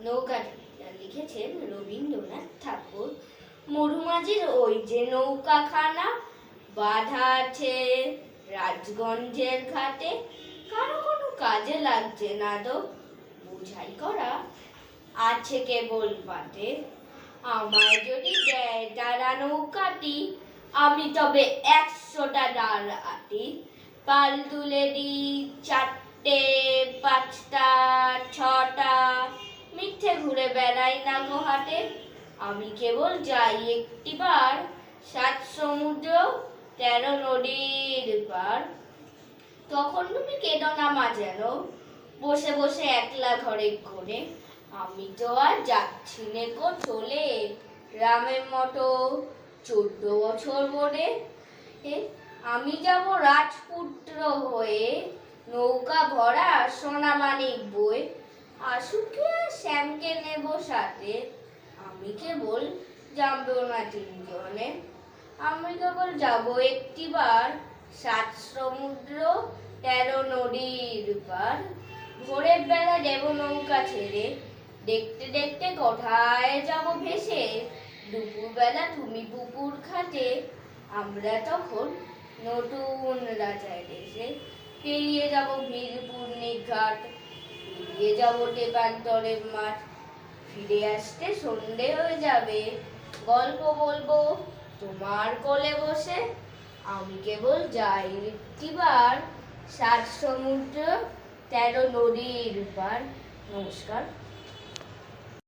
নৌকাটা লিখেছেন রবীন্দ্রনাথ ঠাকুর। মরুমাঝির ওই যে নৌকাখানা বাঁধা আছে রাজগঞ্জের ঘাটে, কারো কোনো কাজে লাগছে না তো, বোঝাই করা আছে কেবল পাটে। আমায় যদি দেয় তারা নৌকাটি, আমি তবে 100টা ডাল আটি। পাল তুলে দিই 4টে 5টা 6টা, মিথ্যে ঘুরে বেড়াই না গো হাটে। আমি কেবল যাই একটিবার 7 সমুদ্র 13 নদীর পার। তখন তুমি কেঁদো না মা যেন, বসে বসে একলা ঘরে ঘরে। আমি তো আর যাচ্ছি নে কো চলে, রামের মতো 14 বছর বনে। আমি যাব রাজপুত্র হয়ে, নৌকা ভরা সোনামানিক বয়ে। আশুকে আর শ্যামকে নেব সাথে, আমি কেবল যাবো না 3 জনে। আমি কেবল যাব একটিবার 7 সমুদ্র 13 নদীর পার। ভোরের বেলা দেব নৌকা ছেড়ে, দেখতে দেখতে কোথায় যাব ভেসে। দুপুরবেলা তুমি পুকুর ঘাটে, আমরা তখন নতুন রাজায় দেশে। পেরিয়ে যাব বীরপুরনিক ঘাট, পেরিয়ে যাব তেপান্তরের মাঠ। ফিরে আসতে সন্ধে হয়ে যাবে, গল্প বলবো তোমার কোলে বসে। আমি কেবল যাই একটিবার 7 সমুদ্র 13 নদীর পার। নমস্কার।